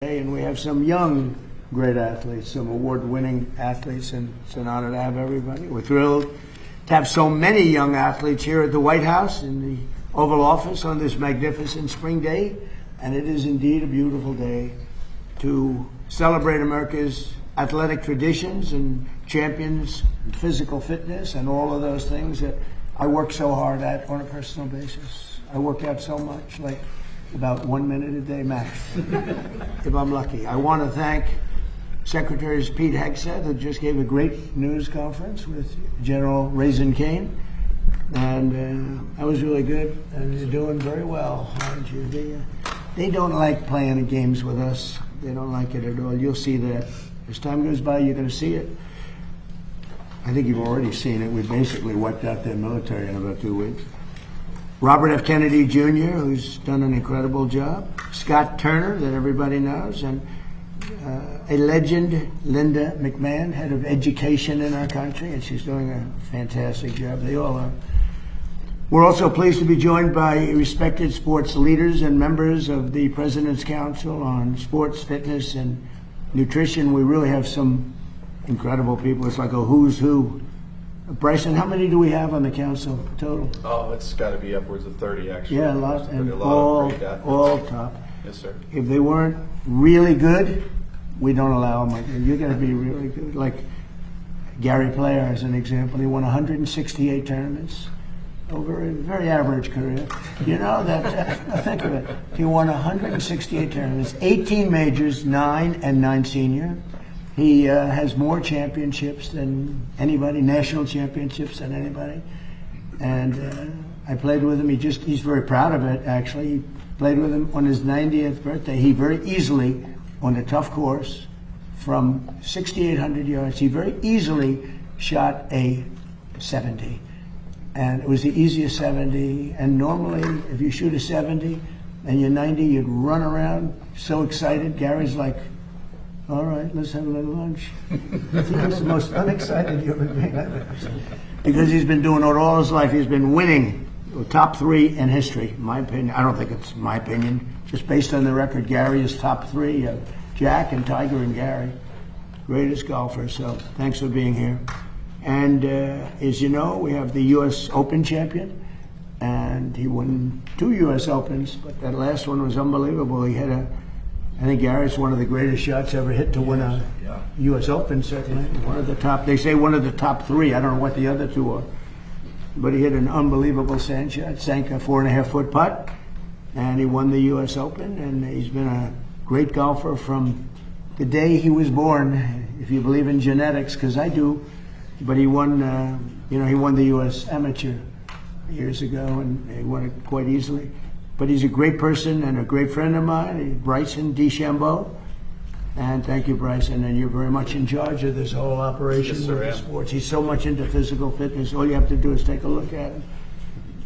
And we have some young, great athletes, some award-winning athletes, and it's an honor to have everybody. We're thrilled to have so many young athletes here at the White House in the Oval Office on this magnificent spring day. And it is indeed a beautiful day to celebrate America's athletic traditions and champions in physical fitness and all of those things that I work so hard at on a personal basis. I work out so much, like about 1 minute a day max, if I'm lucky. I want to thank Secretary Pete Hegseth, who just gave a great news conference with General Raisin Kane. And that was really good, and you're doing very well, aren't you? They don't like playing games with us. They don't like it at all. You'll see that. As time goes by, you're going to see it. I think you've already seen it. We basically wiped out their military in about 2 weeks. Robert F. Kennedy Jr., who's done an incredible job. Scott Turner, that everybody knows. And a legend, Linda McMahon, head of education in our country, and she's doing a fantastic job. They all are. We're also pleased to be joined by respected sports leaders and members of the President's Council on Sports, Fitness, and Nutrition. We really have some incredible people. It's like a who's who. Bryson, how many do we have on the council total? Oh, it's got to be upwards of 30, actually. Yeah, a lot. And all top. Yes, sir. If they weren't really good, we don't allow them. You're going to be really good. Like Gary Player, as an example, he won 168 tournaments over a very average career. You know that? Think of it. He won 168 tournaments, 18 majors, 9 senior. He has more championships than anybody, national championships than anybody. And I played with him. He's very proud of it, actually. He played with him on his 90th birthday. He very easily, on a tough course, from 6,800 yards, he very easily shot a 70. And it was the easiest 70. And normally, if you shoot a 70 and you're 90, you'd run around so excited. Gary's like, all right, let's have a little lunch. He's the most unexcited human being I've ever seen. Because he's been doing it all his life. He's been winning top 3 in history, in my opinion. I don't think it's my opinion. Just based on the record, Gary is top 3. Jack and Tiger and Gary, greatest golfers. So thanks for being here. And as you know, we have the U.S. Open champion. And he won 2 U.S. Opens, but that last one was unbelievable. He had I think Gary's one of the greatest shots ever hit to win a U.S. Open, certainly. One of the top, they say one of the top 3. I don't know what the other 2 are. But he hit an unbelievable sand shot, sank a 4.5-foot putt, and he won the U.S. Open. And he's been a great golfer from the day he was born, if you believe in genetics, because I do. But he won, he won the U.S. Amateur years ago, and he won it quite easily. But he's a great person and a great friend of mine, Bryson DeChambeau. And thank you, Bryson. And you're very much in charge of this whole operation with the sports. He's so much into physical fitness. All you have to do is take a look at him.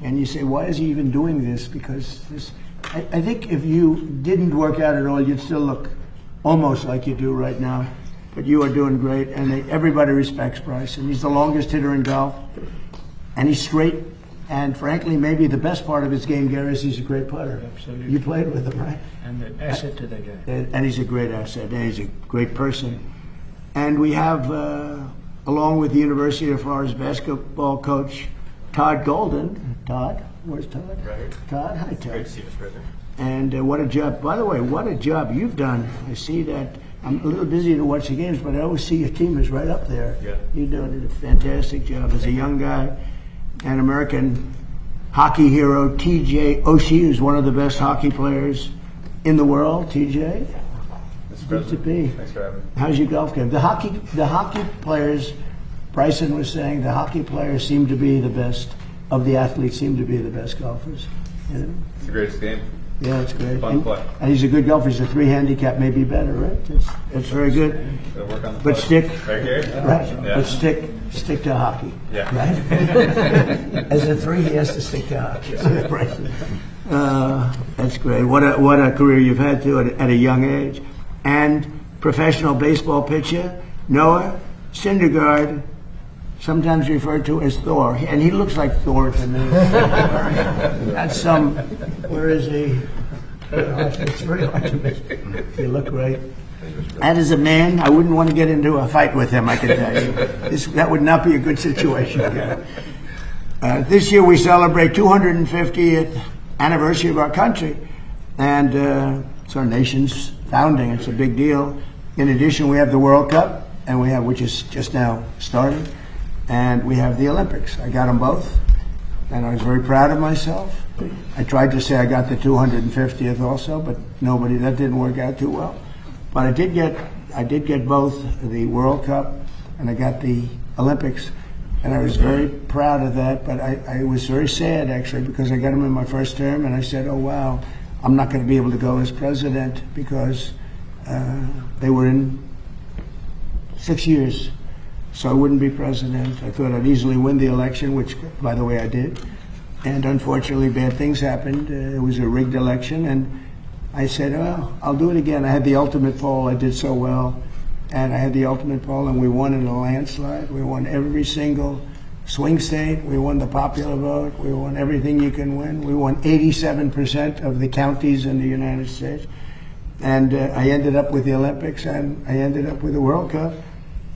And you say, why is he even doing this? Because I think if you didn't work out at all, you'd still look almost like you do right now. But you are doing great. And everybody respects Bryson. He's the longest hitter in golf. And he's straight. And frankly, maybe the best part of his game, Gary, is he's a great putter. Absolutely. You played with him, right? And an asset to the game. And he's a great asset, and he's a great person. And we have, along with the University of Florida's basketball coach, Todd Golden. Todd? Where's Todd? Right here. Todd? Hi, Todd. Great to see you, Mr. President. And what a job. By the way, what a job you've done. I see that. I'm a little busy to watch the games, but I always see your team is right up there. Yeah. You're doing a fantastic job as a young guy. An American hockey hero, T.J. Oshie, who's one of the best hockey players in the world. T.J., good to be. Thanks for having me. How's your golf game? The hockey players, Bryson was saying, the hockey players seem to be the best, of the athletes seem to be the best golfers. You know? It's the greatest game. Yeah, it's great. Fun play. And he's a good golfer. He's a 3 handicap, maybe better, right? It's very good. Gotta work on the But putt. stick, Right here? right? Yeah. But stick to hockey. Yeah. Right? As a 3, he has to stick to hockey. That's great. What a career you've had too at a young age. And professional baseball pitcher Noah Syndergaard, sometimes referred to as Thor, and he looks like Thor to me. That's where is he? It's very hard to make. You look great. And as a man, I wouldn't want to get into a fight with him, I can tell you. That would not be a good situation. This year we celebrate 250th anniversary of our country. And it's our nation's founding. It's a big deal. In addition, we have the World Cup, and which is just now starting, and we have the Olympics. I got them both, and I was very proud of myself. I tried to say I got the 250th also, but that didn't work out too well. But I did get both the World Cup, and I got the Olympics, and I was very proud of that. But I was very sad, actually, because I got them in my first term, and I said, oh, wow, I'm not going to be able to go as president because they were in 6 years, so I wouldn't be president. I thought I'd easily win the election, which, by the way, I did. And unfortunately, bad things happened. It was a rigged election, and I said, well, I'll do it again. I had the ultimate poll. I did so well, and I had the ultimate poll, and we won in a landslide. We won every single swing state. We won the popular vote. We won everything you can win. We won 87% of the counties in the United States. And I ended up with the Olympics, and I ended up with the World Cup.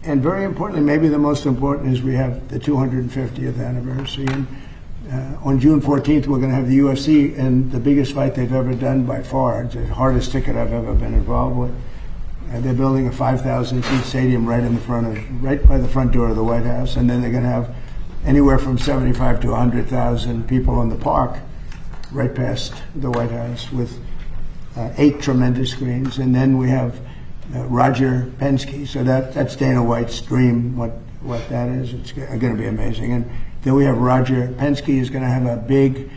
And very importantly, maybe the most important, is we have the 250th anniversary. And on June 14th, we're going to have the UFC, and the biggest fight they've ever done by far. It's the hardest ticket I've ever been involved with. They're building a 5,000-seat stadium right by the front door of the White House, and then they're going to have anywhere from 75 to 100,000 people in the park right past the White House with 8 tremendous screens. And then we have Roger Penske. So that's Dana White's dream, what that is. It's going to be amazing. And then we have Roger Penske is going to have a big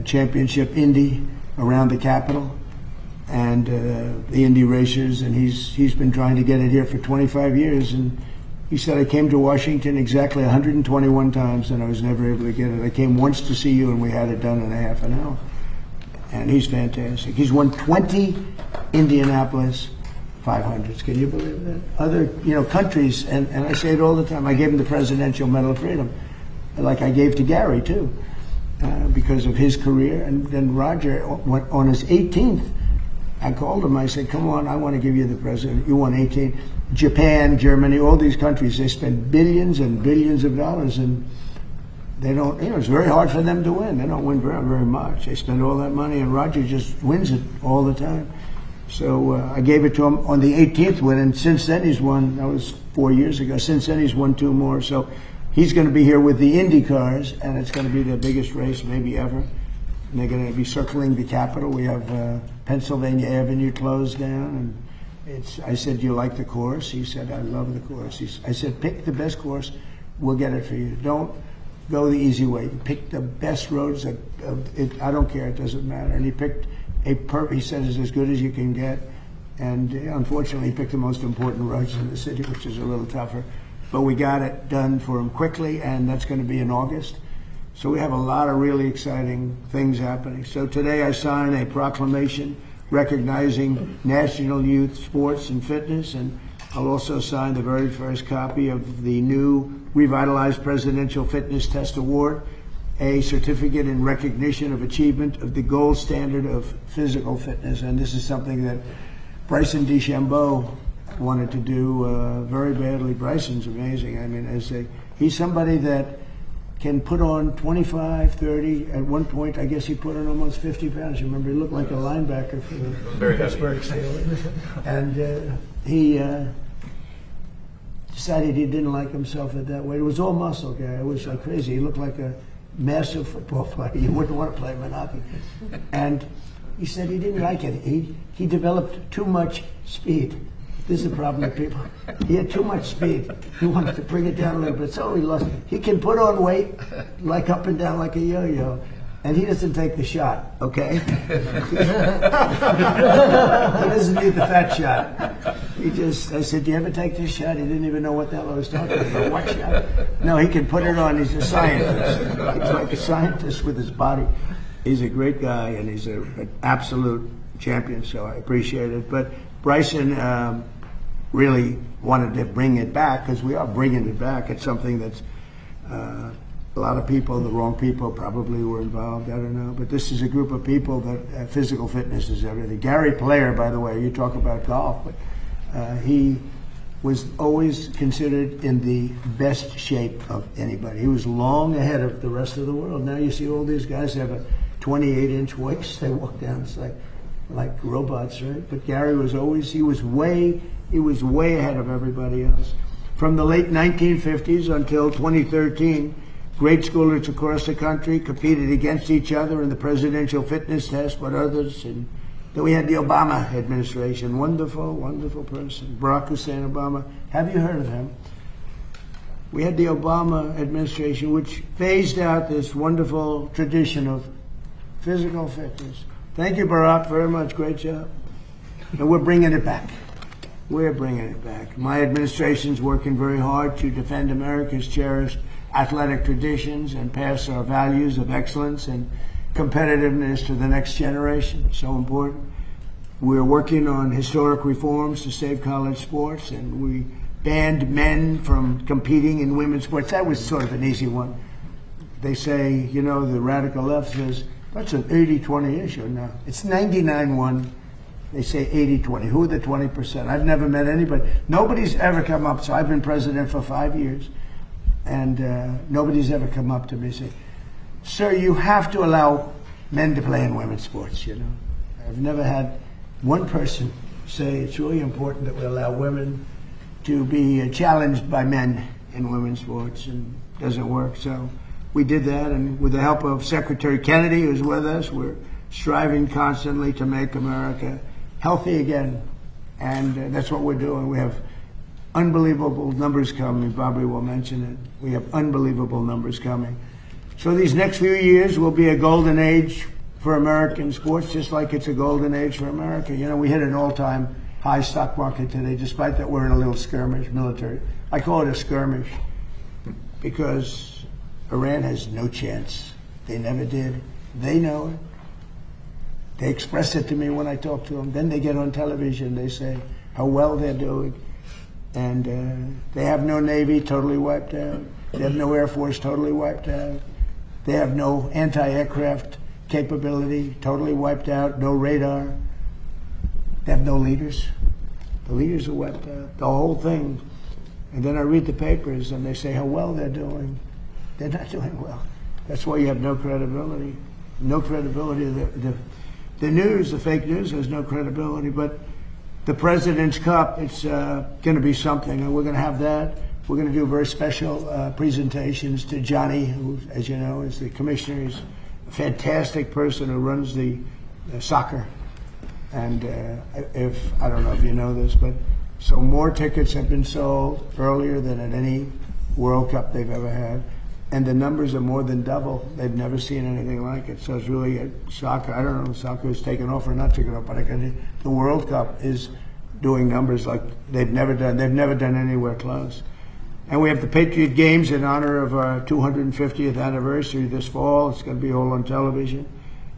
championship Indy around the Capitol, and the Indy racers, and he's been trying to get it here for 25 years. And he said, I came to Washington exactly 121 times, and I was never able to get it. I came once to see you, and we had it done in a half an hour. And he's fantastic. He's won 20 Indianapolis 500s. Can you believe that? Other countries, and I say it all the time, I gave him the Presidential Medal of Freedom, like I gave to Gary, too, because of his career. And then Roger, on his 18th, I called him. I said, come on, I want to give you the president. You won 18. Japan, Germany, all these countries, they spend billions and billions of dollars, and they don't, it's very hard for them to win. They don't win very, very much. They spend all that money, and Roger just wins it all the time. So I gave it to him on the 18th win, and since then he's won, that was 4 years ago, since then he's won 2 more. So he's going to be here with the Indy cars, and it's going to be the biggest race maybe ever. And they're going to be circling the Capitol. We have Pennsylvania Avenue closed down, and I said, do you like the course? He said, I love the course. I said, pick the best course, we'll get it for you. Don't go the easy way. Pick the best roads. I don't care, it doesn't matter. And he picked he said it's as good as you can get. And unfortunately, he picked the most important roads in the city, which is a little tougher. But we got it done for him quickly, and that's going to be in August. So we have a lot of really exciting things happening. So today I signed a proclamation recognizing National Youth Sports and Fitness, and I'll also sign the very first copy of the new revitalized Presidential Fitness Test Award, a certificate in recognition of achievement of the gold standard of physical fitness. And this is something that Bryson DeChambeau wanted to do very badly. Bryson's amazing. I mean, he's somebody that can put on 25, 30. At one point, I guess he put on almost 50 pounds. You remember, he looked like a linebacker for the Pittsburgh Steelers. And he decided he didn't like himself at that weight. It was all muscle guy. It was like crazy. He looked like a massive football player. You wouldn't want to play Monopoly. And he said he didn't like it. He developed too much speed. This is the problem with people. He had too much speed. He wanted to bring it down a little bit. So he lost. He can put on weight like up and down like a yo-yo. And he doesn't take the shot, okay? He doesn't need the fat shot. I said, do you ever take this shot? He didn't even know what the hell I was talking about. What shot? No, he can put it on. He's a scientist. He's like a scientist with his body. He's a great guy, and he's an absolute champion, so I appreciate it. But Bryson really wanted to bring it back, because we are bringing it back. It's something that's a lot of people, the wrong people probably were involved, I don't know. But this is a group of people that physical fitness is everything. Gary Player, by the way, you talk about golf, but he was always considered in the best shape of anybody. He was long ahead of the rest of the world. Now you see all these guys have a 28-inch waist. They walk down, it's like robots, right? But Gary was always, he was way ahead of everybody else. From the late 1950s until 2013, grade schoolers across the country competed against each other in the presidential fitness test, but others. And then we had the Obama administration. Wonderful, wonderful person. Barack Hussein Obama. Have you heard of him? We had the Obama administration, which phased out this wonderful tradition of physical fitness. Thank you, Barack, very much. Great job. And we're bringing it back. We're bringing it back. My administration's working very hard to defend America's cherished athletic traditions and pass our values of excellence and competitiveness to the next generation. So important. We're working on historic reforms to save college sports, and we banned men from competing in women's sports. That was sort of an easy one. They say, you know, the radical left says, that's an 80-20 issue now. It's 99-1. They say 80-20. Who are the 20%? I've never met anybody. Nobody's ever come up. So I've been president for 5 years. And nobody's ever come up to me and say, sir, you have to allow men to play in women's sports, you know. I've never had one person say it's really important that we allow women to be challenged by men in women's sports, and it doesn't work. So we did that, and with the help of Secretary Kennedy, who's with us, we're striving constantly to make America healthy again. And that's what we're doing. We have unbelievable numbers coming. Bobby will mention it. We have unbelievable numbers coming. So these next few years will be a golden age for American sports, just like it's a golden age for America. You know, we hit an all-time high stock market today, despite that we're in a little skirmish, military. I call it a skirmish because Iran has no chance. They never did. They know it. They express it to me when I talk to them. Then they get on television. They say how well they're doing. And they have no Navy, totally wiped out. They have no Air Force, totally wiped out. They have no anti-aircraft capability, totally wiped out. No radar. They have no leaders. The leaders are wiped out. The whole thing. And then I read the papers and they say how well they're doing. They're not doing well. That's why you have no credibility. No credibility. The news, the fake news, has no credibility. But the President's Cup, it's going to be something, and we're going to have that. We're going to do very special presentations to Johnny, who, as you know, is the commissioner. He's a fantastic person who runs the soccer. And I don't know if you know this, but so more tickets have been sold earlier than at any World Cup they've ever had. And the numbers are more than double. They've never seen anything like it. So it's really soccer. I don't know if soccer is taken off or not taken off, but the World Cup is doing numbers like they've never done. They've never done anywhere close. And we have the Patriot Games in honor of our 250th anniversary this fall. It's going to be all on television.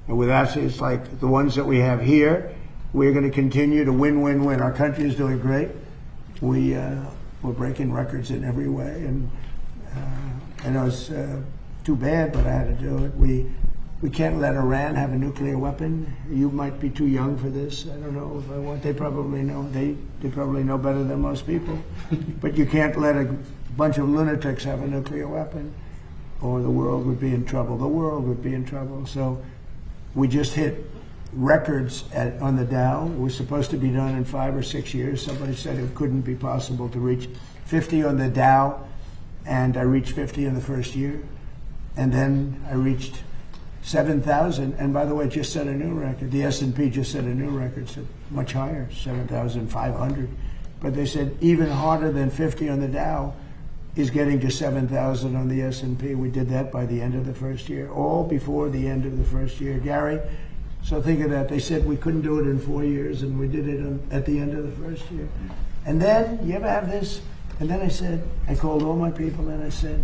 And with us, it's like the ones that we have here. We're going to continue to win. Our country is doing great. We're breaking records in every way. And I know it's too bad, but I had to do it. We can't let Iran have a nuclear weapon. You might be too young for this. I don't know if I want. They probably know. They probably know better than most people. But you can't let a bunch of lunatics have a nuclear weapon, or the world would be in trouble. The world would be in trouble. So we just hit records on the Dow. It was supposed to be done in 5 or 6 years. Somebody said it couldn't be possible to reach 50 on the Dow. And I reached 50 in the first year. And then I reached 7,000. And by the way, just set a new record. The S&P just set a new record, so much higher, 7,500. But they said even harder than 50 on the Dow is getting to 7,000 on the S&P. We did that by the end of the first year, all before the end of the first year. Gary, so think of that. They said we couldn't do it in 4 years, and we did it at the end of the first year. And then, you ever have this? And then I called all my people and I said,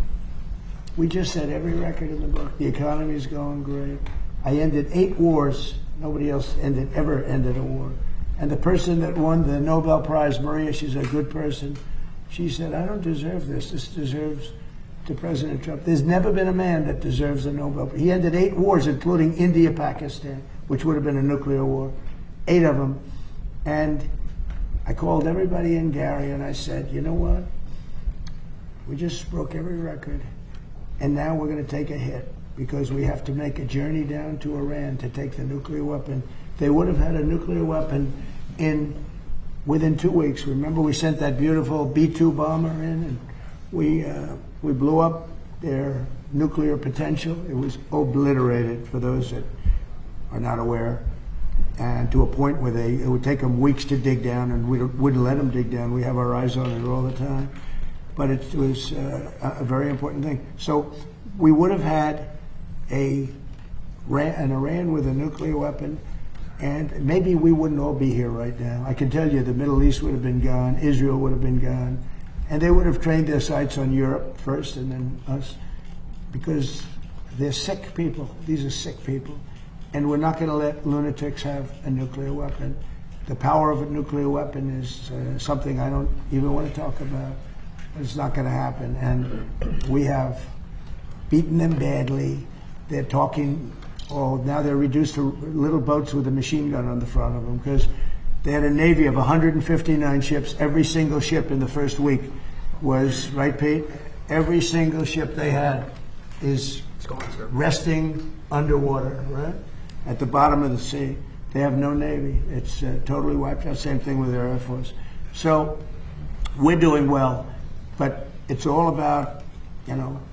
we just set every record in the book. The economy's going great. I ended 8 wars. Nobody else ever ended a war. And the person that won the Nobel Prize, Maria, she's a good person. She said, I don't deserve this. This deserves to President Trump. There's never been a man that deserves a Nobel. He ended 8 wars, including India-Pakistan, which would have been a nuclear war, 8 of them. And I called everybody in, Gary, and I said, you know what? We just broke every record, and now we're going to take a hit because we have to make a journey down to Iran to take the nuclear weapon. They would have had a nuclear weapon within 2 weeks. Remember, we sent that beautiful B-2 bomber in, and we blew up their nuclear potential. It was obliterated, for those that are not aware, and to a point where it would take them weeks to dig down, and we wouldn't let them dig down. We have our eyes on it all the time. But it was a very important thing. So we would have had an Iran with a nuclear weapon, and maybe we wouldn't all be here right now. I can tell you the Middle East would have been gone, Israel would have been gone, and they would have trained their sights on Europe first and then us, because they're sick people. These are sick people. And we're not going to let lunatics have a nuclear weapon. The power of a nuclear weapon is something I don't even want to talk about. It's not going to happen. And we have beaten them badly. They're talking, now they're reduced to little boats with a machine gun on the front of them, because they had a Navy of 159 ships. Every single ship in the first week was, right, Pete? Every single ship they had is resting underwater, right? At the bottom of the sea. They have no Navy. It's totally wiped out. Same thing with their Air Force. So we're doing well, but it's all about,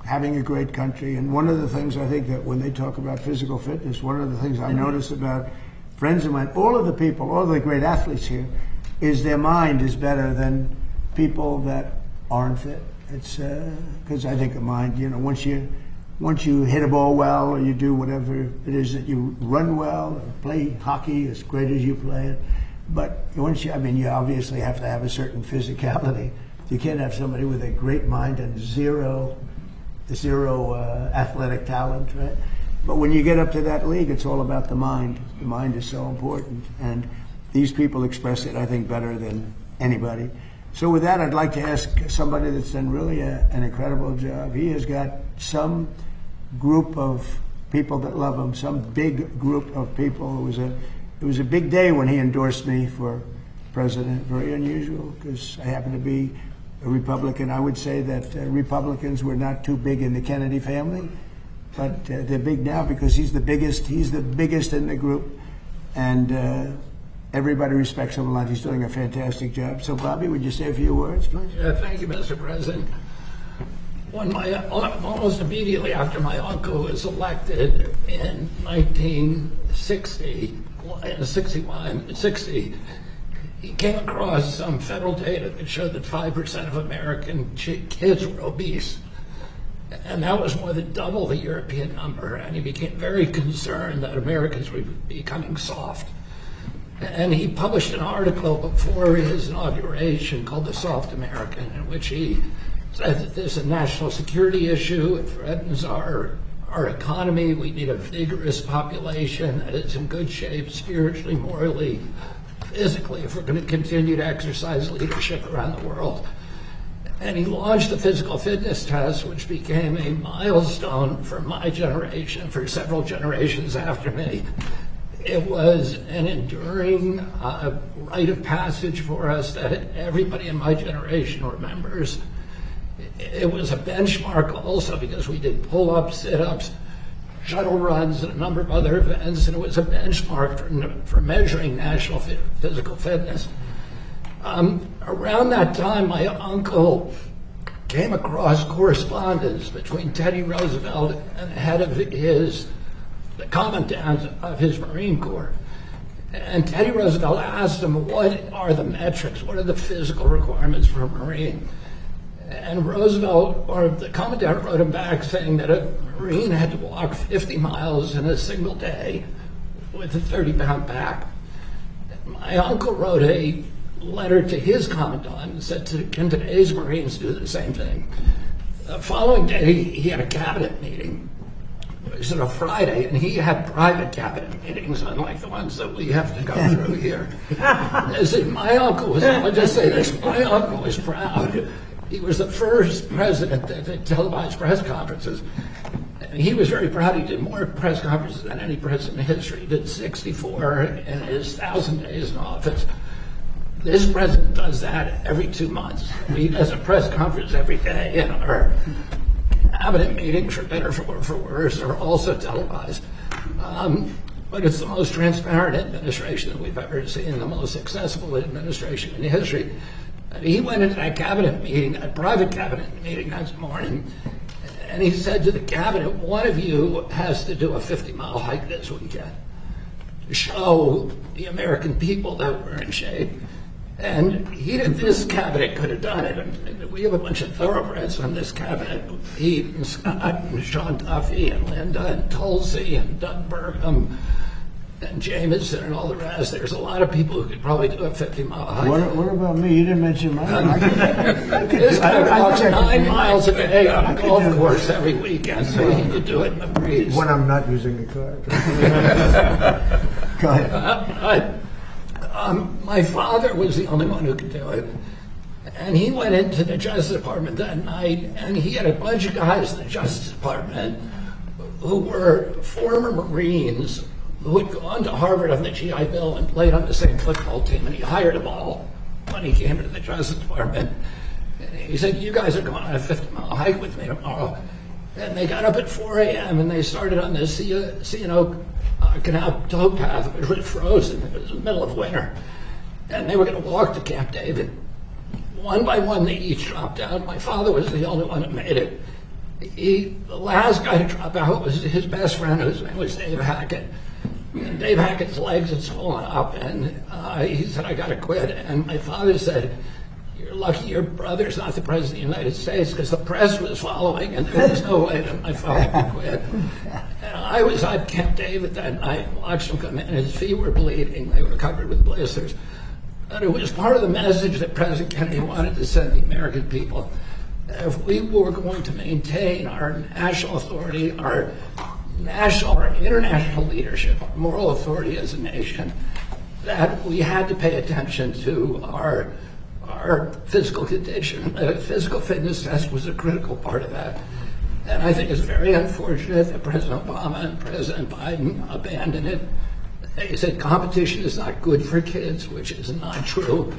having a great country. And one of the things I think that when they talk about physical fitness, one of the things I notice about friends of mine, all of the people, all of the great athletes here, is their mind is better than people that aren't fit. It's because I think a mind, once you hit a ball well, or you do whatever it is that you run well, or play hockey as great as you play it, but once you obviously have to have a certain physicality. You can't have somebody with a great mind and zero athletic talent, right? But when you get up to that league, it's all about the mind. The mind is so important, and these people express it, I think, better than anybody. So with that, I'd like to ask somebody that's done really an incredible job. He has got some group of people that love him, some big group of people. It was a big day when he endorsed me for president. Very unusual, because I happen to be a Republican. I would say that Republicans were not too big in the Kennedy family, but they're big now because he's the biggest in the group, and everybody respects him a lot. He's doing a fantastic job. So, Bobby, would you say a few words, please? Yeah, thank you, Mr. President. Almost immediately after my uncle was elected in 1960, he came across some federal data that showed that 5% of American kids were obese. And that was more than double the European number. And he became very concerned that Americans were becoming soft. And he published an article before his inauguration called The Soft American, in which he said that there's a national security issue. It threatens our economy. We need a vigorous population that is in good shape spiritually, morally, physically, if we're going to continue to exercise leadership around the world. And he launched the physical fitness test, which became a milestone for my generation, for several generations after me. It was an enduring rite of passage for us that everybody in my generation remembers. It was a benchmark also because we did pull-ups, sit-ups, shuttle runs, and a number of other events, and it was a benchmark for measuring national physical fitness. Around that time, my uncle came across correspondence between Teddy Roosevelt and the commandant of his Marine Corps. And Teddy Roosevelt asked him, what are the metrics? What are the physical requirements for a Marine? And Roosevelt, or the commandant, wrote him back saying that a Marine had to walk 50 miles in a single day with a 30-pound pack. My uncle wrote a letter to his commandant and said, can today's Marines do the same thing? The following day, he had a cabinet meeting. It was on a Friday, and he had private cabinet meetings, unlike the ones that we have to go through here. My uncle was, I'll just say this, my uncle was proud He was the first president that did televised press conferences. And he was very proud. He did more press conferences than any president in history. He did 64 in his 1,000 days in office. This president does that every 2 months. He does a press conference every day, and our cabinet meetings, for better or for worse, are also televised. But it's the most transparent administration that we've ever seen, the most accessible administration in history. And he went into that cabinet meeting, a private cabinet meeting that morning, and he said to the cabinet, one of you has to do a 50-mile hike this weekend to show the American people that we're in shape. And this cabinet could have done it. And we have a bunch of thoroughbreds on this cabinet. Pete and Scott and Sean Duffy and Linda and Tulsi and Doug Burgum and Jameson and all the rest. There's a lot of people who could probably do a 50-mile hike. What about me? You didn't mention mine. This guy walks 9 miles a day on a golf course every weekend, so he could do it in the breeze. When I'm not using the car. Go ahead. My father was the only one who could do it. And he went into the Justice Department that night, and he had a bunch of guys in the Justice Department who were former Marines who had gone to Harvard on the GI Bill and played on the same football team, and he hired them all when he came into the Justice Department. And he said, you guys are going on a 50-mile hike with me tomorrow. And they got up at 4 a.m. and they started on the C&O Canal towpath, which was frozen. It was the middle of winter. And they were going to walk to Camp David. One by one, they each dropped out. My father was the only one that made it. The last guy to drop out was his best friend, whose name was Dave Hackett. And Dave Hackett's legs had swollen up, and he said, I got to quit. And my father said, you're lucky your brother's not the president of the United States, because the press was following, and there was no way that my father could quit. And I was at Camp David that night, watched him come in, and his feet were bleeding. They were covered with blisters. And it was part of the message that President Kennedy wanted to send the American people. If we were going to maintain our national authority, our national or international leadership, our moral authority as a nation, that we had to pay attention to our physical condition. The physical fitness test was a critical part of that. And I think it's very unfortunate that President Obama and President Biden abandoned it. They said competition is not good for kids, which is not true.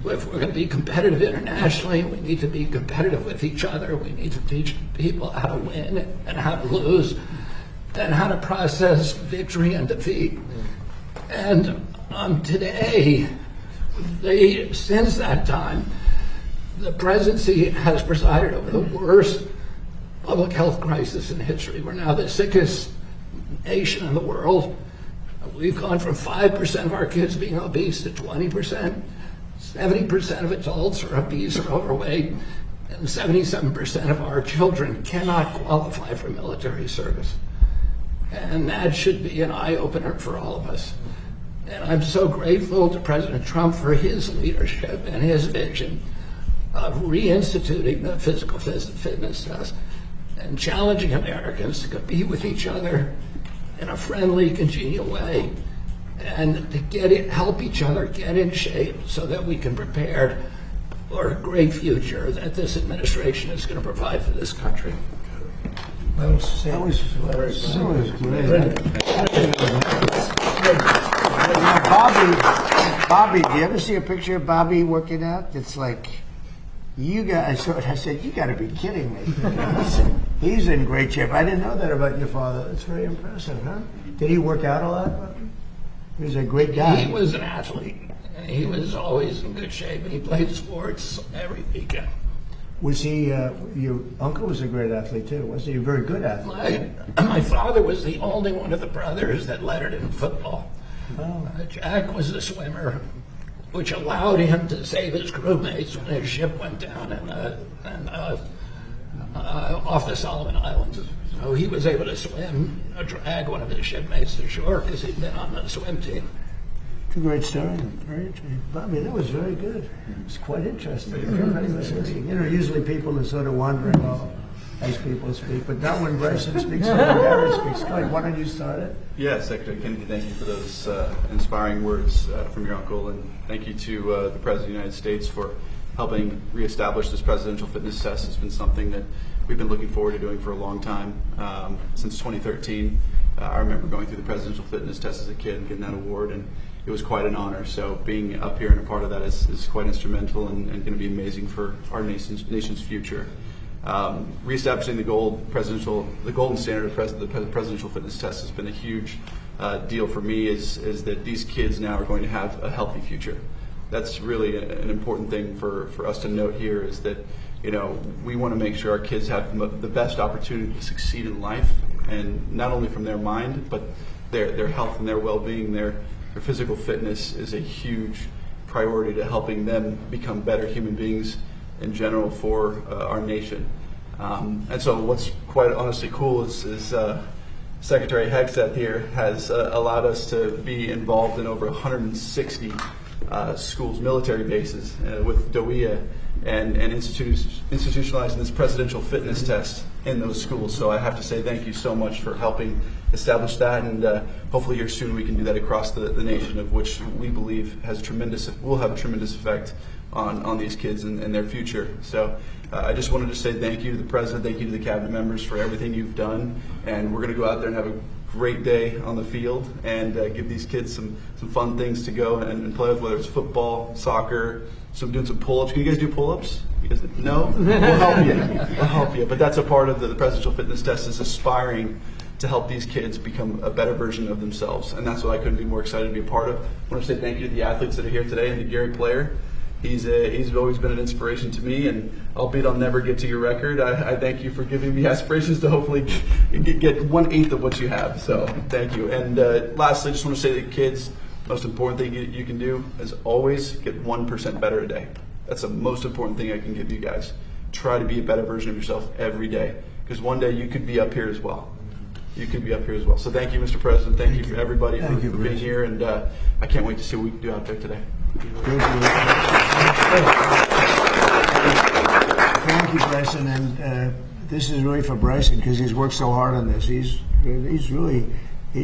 If we're going to be competitive internationally, we need to be competitive with each other. We need to teach people how to win and how to lose, and how to process victory and defeat. And today, since that time, the presidency has presided over the worst public health crisis in history. We're now the sickest nation in the world. We've gone from 5% of our kids being obese to 20%. 70% of adults are obese or overweight, and 77% of our children cannot qualify for military service. And that should be an eye-opener for all of us. And I'm so grateful to President Trump for his leadership and his vision of reinstituting the physical fitness test and challenging Americans to compete with each other in a friendly, congenial way, and to help each other get in shape so that we can prepare for a great future that this administration is going to provide for this country. That was great. Bobby, do you ever see a picture of Bobby working out? It's like, I said, you got to be kidding me. He's in great shape. I didn't know that about your father. That's very impressive, huh? Did he work out a lot, Bobby? He was a great guy. He was an athlete. He was always in good shape, and he played sports every weekend. Was he, your uncle was a great athlete too, was he? A very good athlete. My father was the only one of the brothers that lettered in football. Oh. Jack was a swimmer, which allowed him to save his crewmates when his ship went down off the Solomon Islands. So he was able to swim, drag one of his shipmates to shore because he'd been on the swim team. It's a great story. Very interesting. Bobby, that was very good. It's quite interesting. Everybody was listening. Usually people are sort of wandering off as people speak, but not when Bryson speaks or when Gary speaks. Go ahead, why don't you start it? Yes, Secretary Kennedy, thank you for those inspiring words from your uncle, and thank you to the President of the United States for helping reestablish this presidential fitness test has been something that we've been looking forward to doing for a long time, since 2013. I remember going through the presidential fitness test as a kid and getting that award, and it was quite an honor. So being up here and a part of that is quite instrumental and going to be amazing for our nation's future. Reestablishing the golden standard of the presidential fitness test has been a huge deal for me. Is that these kids now are going to have a healthy future. That's really an important thing for us to note here. Is that we want to make sure our kids have the best opportunity to succeed in life, and not only from their mind, but their health and their well-being. Their physical fitness is a huge priority to helping them become better human beings in general for our nation. And so what's quite honestly cool is Secretary Hegseth here has allowed us to be involved in over 160 schools, military bases with DOIA and institutionalizing this presidential fitness test in those schools. So I have to say thank you so much for helping establish that, and hopefully here soon we can do that across the nation, of which we believe will have a tremendous effect on these kids and their future. So I just wanted to say thank you to the President, thank you to the cabinet members for everything you've done, and we're going to go out there and have a great day on the field and give these kids some fun things to go and play with, whether it's football, soccer, doing some pull-ups. Can you guys do pull-ups? No? We'll help you. We'll help you. But that's a part of the presidential fitness test, is aspiring to help these kids become a better version of themselves. And that's what I couldn't be more excited to be a part of. I want to say thank you to the athletes that are here today and to Gary Player. He's always been an inspiration to me, and albeit I'll never get to your record, I thank you for giving me aspirations to hopefully get 1/8 of what you have. So thank you. And lastly, I just want to say to the kids, most important thing you can do is always get 1% better a day. That's the most important thing I can give you guys. Try to be a better version of yourself every day, because one day you could be up here as well. You could be up here as well. So thank you, Mr. President. Thank you for everybody for being here, and I can't wait to see what we can do out there today. Thank you, Bryson, and this is really for Bryson, because he's worked so hard on this. He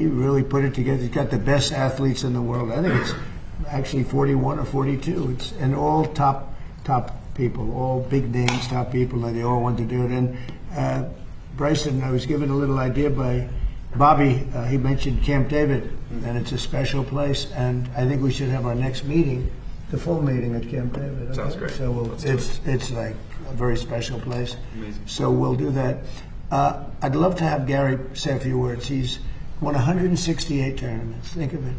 really put it together. He's got the best athletes in the world. I think it's actually 41 or 42. And all top people, all big names, top people, and they all want to do it. And Bryson, I was given a little idea by Bobby. He mentioned Camp David, and it's a special place. And I think we should have our next meeting, the full meeting at Camp David. Okay? Sounds great. So it's like a very special place. Amazing. So we'll do that. I'd love to have Gary say a few words. He's won 168 tournaments. Think of it.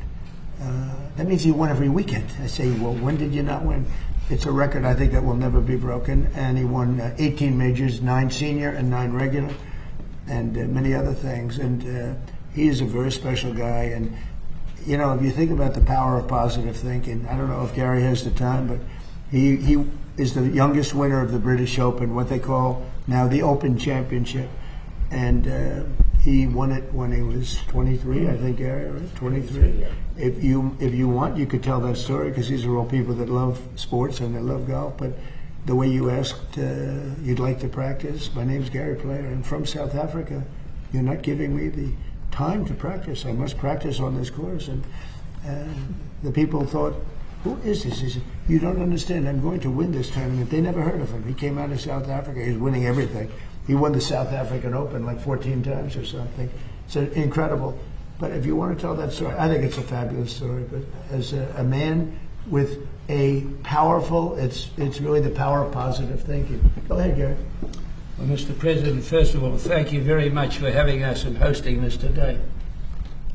That means he won every weekend. I say, well, when did you not win? It's a record, I think, that will never be broken. And he won 18 majors, 9 senior and 9 regular, and many other things. And he is a very special guy. And, if you think about the power of positive thinking, I don't know if Gary has the time, but he is the youngest winner of the British Open, what they call now the Open Championship. And he won it when he was 23, I think, Gary, right? 23. If you want, you could tell that story, because these are all people that love sports and they love golf. But the way you asked, you'd like to practice. My name's Gary Player. I'm from South Africa. You're not giving me the time to practice. I must practice on this course. And the people thought, who is this? He said, you don't understand. I'm going to win this tournament. They never heard of him. He came out of South Africa. He was winning everything. He won the South African Open like 14 times or something. It's incredible. But if you want to tell that story, I think it's a fabulous story. But as a man with a powerful, it's really the power of positive thinking. Go ahead, Gary. Well, Mr. President, first of all, thank you very much for having us and hosting this today.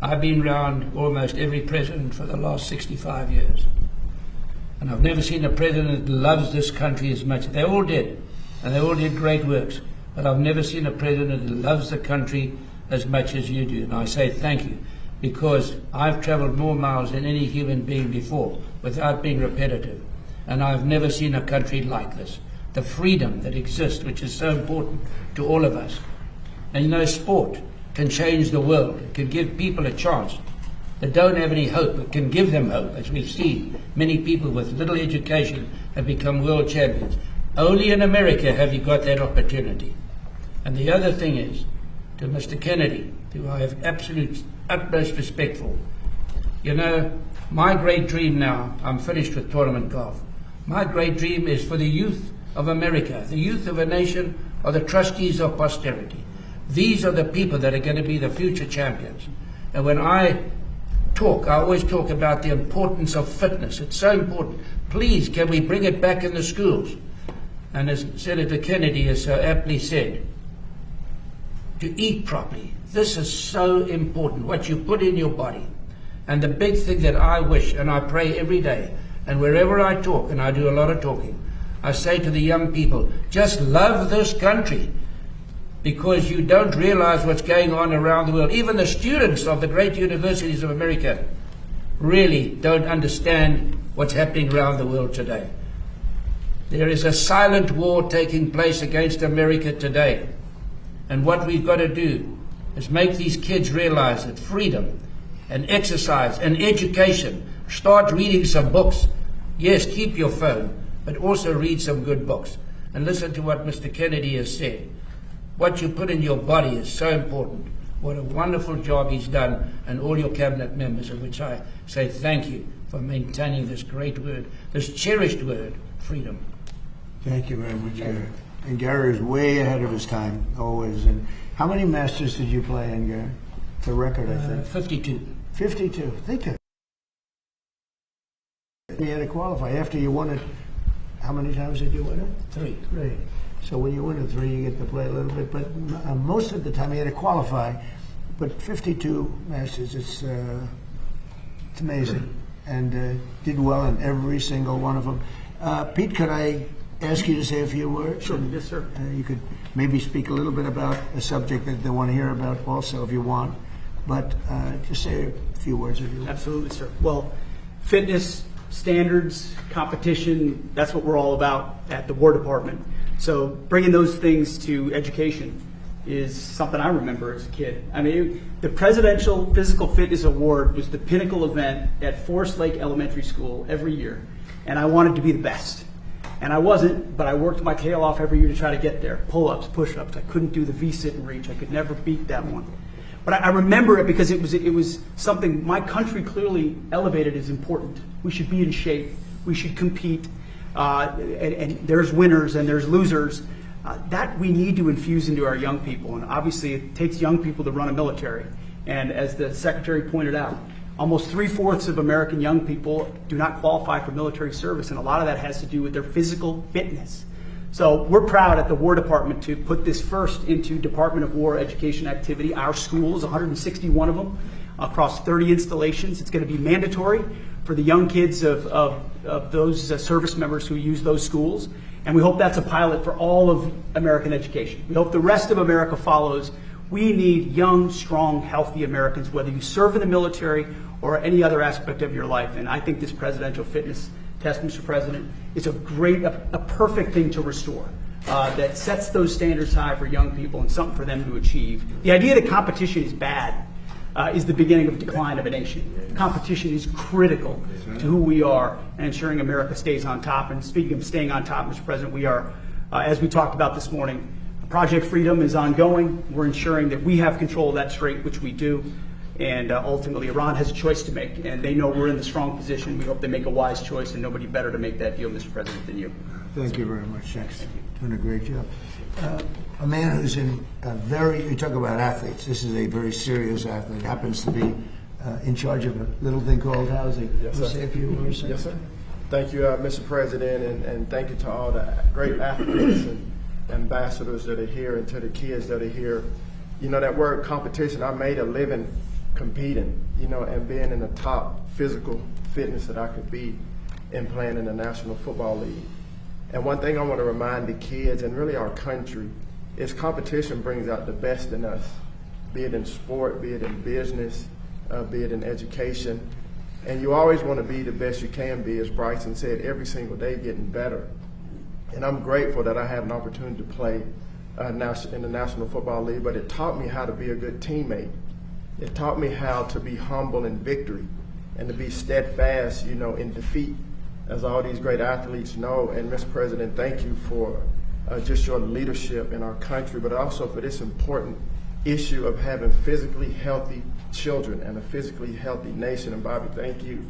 I've been around almost every president for the last 65 years. And I've never seen a president that loves this country as much. They all did, and they all did great works. But I've never seen a president that loves the country as much as you do. And I say thank you, because I've traveled more miles than any human being before without being repetitive. And I've never seen a country like this. The freedom that exists, which is so important to all of us. And sport can change the world. It can give people a chance that don't have any hope. It can give them hope. As we've seen, many people with little education have become world champions. Only in America have you got that opportunity. And the other thing is, to Mr. Kennedy, who I have utmost respect for, my great dream now, I'm finished with tournament golf. My great dream is for the youth of America. The youth of a nation are the trustees of posterity. These are the people that are going to be the future champions. And when I talk, I always talk about the importance of fitness. It's so important. Please, can we bring it back in the schools? And as Senator Kennedy has so aptly said, to eat properly. This is so important, what you put in your body. And the big thing that I wish, and I pray every day, and wherever I talk, and I do a lot of talking, I say to the young people, just love this country, because you don't realize what's going on around the world. Even the students of the great universities of America really don't understand what's happening around the world today. There is a silent war taking place against America today. And what we've got to do is make these kids realize that freedom and exercise and education, start reading some books. Yes, keep your phone, but also read some good books. And listen to what Mr. Kennedy has said. What you put in your body is so important. What a wonderful job he's done, and all your cabinet members, of which I say thank you for maintaining this great word, this cherished word, freedom. Thank you very much, Gary. And Gary is way ahead of his time, always. And how many Masters did you play in, Gary? It's a record, I think. 52. 52. Think of it. You had to qualify. After you won it, how many times did you win it? 3. 3. So when you win it 3, you get to play a little bit. But most of the time, you had to qualify. But 52 Masters, it's amazing. And did well in every single one of them. Pete, could I ask you to say a few words? Sure. Yes, sir. You could maybe speak a little bit about a subject that they want to hear about also, if you want. But just say a few words if you want. Absolutely, sir. Well, fitness, standards, competition, that's what we're all about at the War Department. So bringing those things to education is something I remember as a kid. I mean, the Presidential Physical Fitness Award was the pinnacle event at Forest Lake Elementary School every year. And I wanted to be the best. And I wasn't, but I worked my tail off every year to try to get there. Pull-ups, push-ups. I couldn't do the V-sit and reach. I could never beat that one. But I remember it because it was something my country clearly elevated as important. We should be in shape. We should compete. And there's winners and there's losers. That we need to infuse into our young people. And obviously it takes young people to run a military. And as the Secretary pointed out, almost 3/4 of American young people do not qualify for military service, and a lot of that has to do with their physical fitness. So we're proud at the War Department to put this first into Department of War education activity. Our schools, 161 of them, across 30 installations. It's going to be mandatory for the young kids of those service members who use those schools, and we hope that's a pilot for all of American education. We hope the rest of America follows. We need young, strong, healthy Americans, whether you serve in the military or any other aspect of your life. And I think this presidential fitness test, Mr. President, is a perfect thing to restore that sets those standards high for young people and something for them to achieve. The idea that competition is bad is the beginning of decline of a nation. Competition is critical to who we are and ensuring America stays on top. And speaking of staying on top, Mr. President, we are, as we talked about this morning, Project Freedom is ongoing. We're ensuring that we have control of that strait, which we do. And ultimately, Iran has a choice to make, and they know we're in the strong position. We hope they make a wise choice, and nobody better to make that deal, Mr. President, than you. Thank you very much. Thanks. Doing a great job. A man who's in you talk about athletes. This is a very serious athlete. Happens to be in charge of a little thing called housing. Yes, sir. Say a few words. Yes, sir. Thank you, Mr. President, and thank you to all the great athletes and ambassadors that are here and to the kids that are here. You know, that word competition, I made a living competing, you know, and being in the top physical fitness that I could be in playing in the National Football League. And one thing I want to remind the kids and really our country is competition brings out the best in us, be it in sport, be it in business, be it in education. And you always want to be the best you can be, as Bryson said, every single day getting better. And I'm grateful that I had an opportunity to play in the National Football League, but it taught me how to be a good teammate. It taught me how to be humble in victory and to be steadfast, you know, in defeat, as all these great athletes know. And Mr. President, thank you for just your leadership in our country, but also for this important issue of having physically healthy children and a physically healthy nation. And Bobby, thank you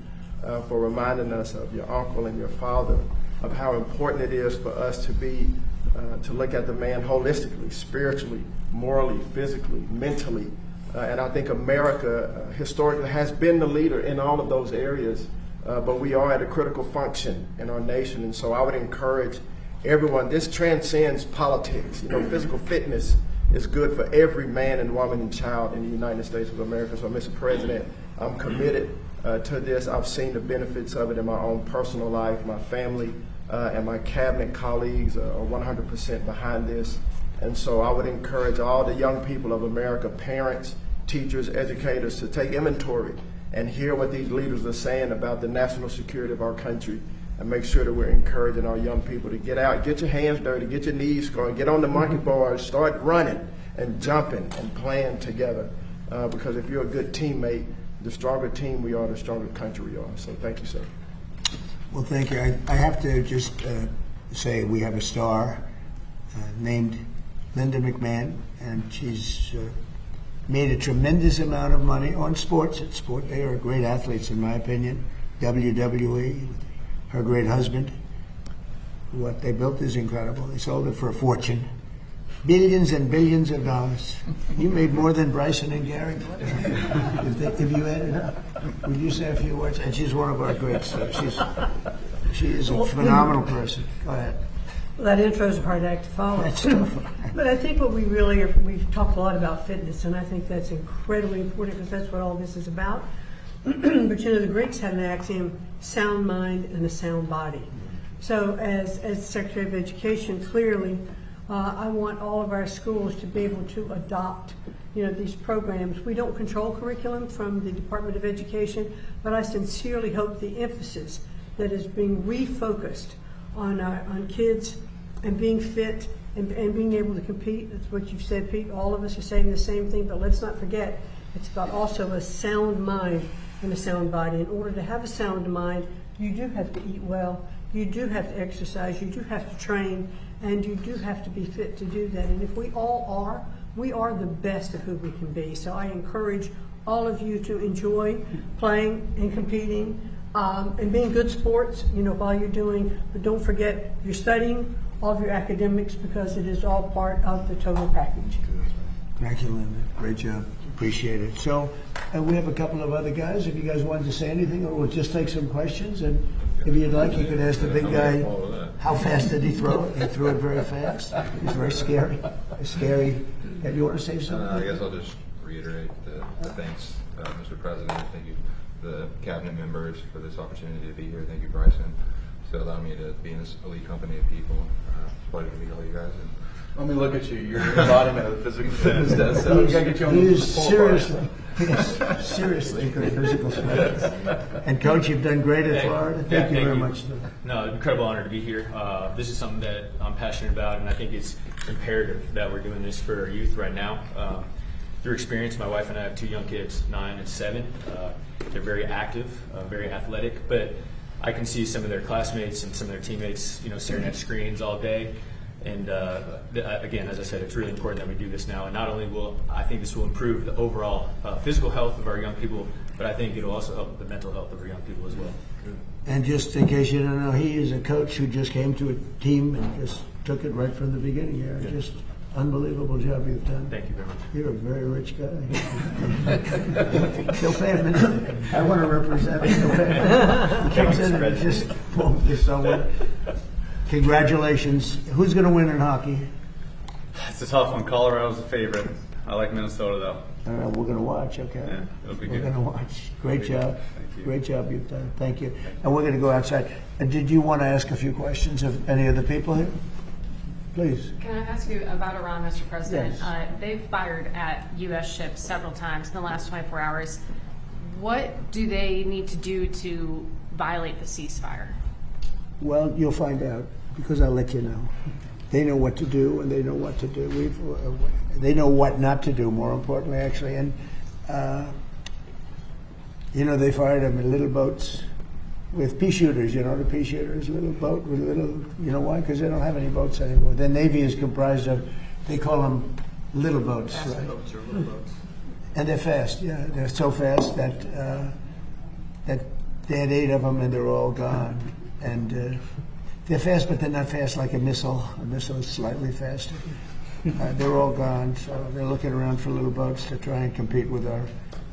for reminding us of your uncle and your father of how important it is for us to look at the man holistically, spiritually, morally, physically, mentally. And I think America historically has been the leader in all of those areas, but we are at a critical function in our nation. And so I would encourage everyone, this transcends politics. Physical fitness is good for every man and woman and child in the United States of America. So, Mr. President, I'm committed to this. I've seen the benefits of it in my own personal life. My family and my cabinet colleagues are 100% behind this. And so I would encourage all the young people of America, parents, teachers, educators, to take inventory and hear what these leaders are saying about the national security of our country, and make sure that we're encouraging our young people to get out, get your hands dirty, get your knees going, get on the monkey bars, start running and jumping and playing together. Because if you're a good teammate, the stronger team we are, the stronger country we are. So thank you, sir. Well, thank you. I have to just say we have a star named Linda McMahon, and she's made a tremendous amount of money on sports. At sport, they are great athletes, in my opinion. WWE, her great husband. What they built is incredible. They sold it for a fortune. Billions and billions of dollars. You made more than Bryson and Gary. If you add it up, would you say a few words? And she's one of our greats. She is a phenomenal person. Go ahead. Well, that intro is a hard act to follow. That's tough. But I think what we've talked a lot about fitness, and I think that's incredibly important because that's what all this is about. But the Greeks had an axiom: sound mind and a sound body. So as Secretary of Education, clearly, I want all of our schools to be able to adopt, these programs. We don't control curriculum from the Department of Education, but I sincerely hope the emphasis that is being refocused on kids and being fit and being able to compete. That's what you've said, Pete. All of us are saying the same thing, but let's not forget, it's about also a sound mind and a sound body. In order to have a sound mind, you do have to eat well, you do have to exercise, you do have to train, and you do have to be fit to do that. And if we all are, we are the best of who we can be. So I encourage all of you to enjoy playing and competing and being good sports, while you're doing, but don't forget you're studying all of your academics because it is all part of the total package. Thank you, Linda. Great job. Appreciate it. So we have a couple of other guys. If you guys wanted to say anything, or we'll just take some questions. And if you'd like, you could ask the big guy, how fast did he throw it? He threw it very fast. He's very scary. Scary. You want to say something? I guess I'll just reiterate the thanks, Mr. President. Thank you, the cabinet members, for this opportunity to be here. Thank you, Bryson, to allow me to be in this elite company of people. It's a pleasure to meet all you guys. And Let me look at you. You're an embodiment of the physical fitness test. So we gotta get you on the seriously good physical fitness. And Coach, you've done great at Florida. Thank you very much. No, incredible honor to be here. This is something that I'm passionate about, and I think it's imperative that we're doing this for our youth right now. Through experience, my wife and I have two young kids, 9 and 7. They're very active, very athletic, but I can see some of their classmates and some of their teammates, staring at screens all day. And again, as I said, it's really important that we do this now. And not only I think this will improve the overall physical health of our young people, but I think it'll also help the mental health of our young people as well. And just in case you don't know, he is a coach who just came to a team and just took it right from the beginning here. Yeah. Just unbelievable job you've done. Thank you very much. You're a very rich guy. He'll pay a minute. I want to represent him. He'll pay him. He comes in and just boom, just someone. Congratulations. Who's going to win in hockey? It's a tough one. Colorado's a favorite. I like Minnesota, though. All right, we're going to watch, okay? Yeah, it'll be we're good. going to watch. Great job. Thank you. Great job you've done. Thank you. And we're going to go outside. And did you want to ask a few questions of any of the people here? Please. Can I ask you about Iran, Mr. President? Yes. They've fired at U.S. ships several times in the last 24 hours. What do they need to do to violate the ceasefire? Well, you'll find out because I'll let you know. They know what to do, and they know what to do. They know what not to do, more importantly, actually. And, they fired them in little boats with pea shooters, the pea shooters, little boat with little, why? Because they don't have any boats anymore. Their Navy is comprised of, they call them little boats, Fast right? boats or little boats. And they're fast, yeah. They're so fast that they had 8 of them and they're all gone. And They're fast, but they're not fast like a missile. A missile is slightly faster. They're all gone, so they're looking around for little boats to try and compete with our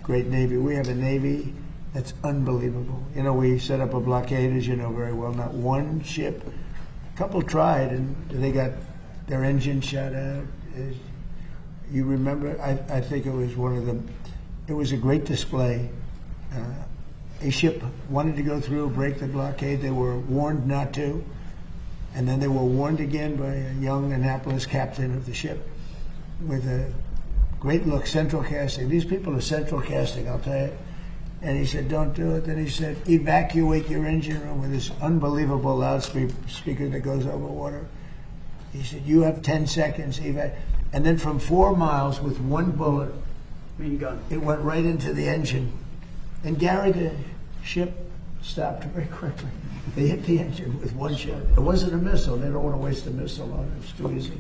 great Navy. We have a Navy that's unbelievable. You know, we set up a blockade, as you know very well. Not one ship. A couple tried, and they got their engine shot out. You remember? I think it was it was a great display. A ship wanted to go through, break the blockade. They were warned not to. And then they were warned again by a young Annapolis captain of the ship with a great look, central casting. These people are central casting, I'll tell you. And he said, don't do it. Then he said, evacuate your engine room with this unbelievable loudspeaker that goes over water. He said, you have 10 seconds. And then from 4 miles with one bullet, Main gun. it went right into the engine. And Gary, the ship stopped very quickly. They hit the engine with one shot. It wasn't a missile. They don't want to waste a missile on it. It's too easy.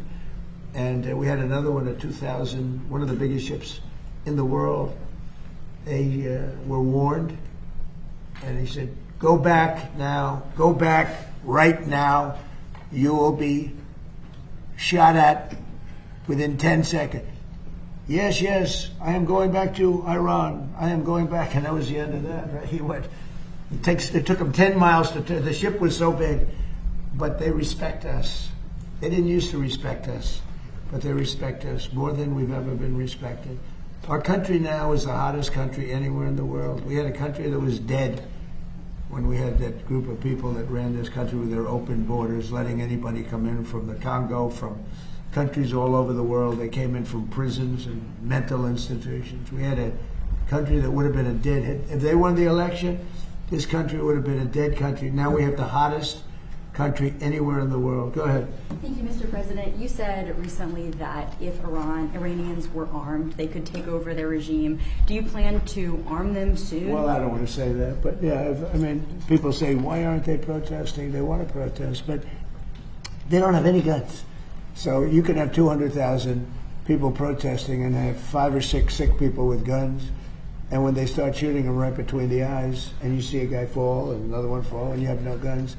And we had another one at 2000, one of the biggest ships in the world. They were warned, and he said, go back now. Go back right now. You will be shot at within 10 seconds. Yes, yes, I am going back to Iran. I am going back. And that was the end of that. Right? He went. It took them 10 miles to turn. The ship was so big, but they respect us. They didn't used to respect us, but they respect us more than we've ever been respected. Our country now is the hottest country anywhere in the world. We had a country that was dead when we had that group of people that ran this country with their open borders, letting anybody come in from the Congo, from countries all over the world. They came in from prisons and mental institutions. We had a country that would have been a dead hit. If they won the election, this country would have been a dead country. Now we have the hottest country anywhere in the world. Go ahead. Thank you, Mr. President. You said recently that if Iranians were armed, they could take over their regime. Do you plan to arm them soon? Well, I don't want to say that, but yeah, I mean, people say, why aren't they protesting? They want to protest, but they don't have any guns. So you can have 200,000 people protesting and have 5 or 6 sick people with guns. And when they start shooting them right between the eyes, and you see a guy fall and another one fall, and you have no guns,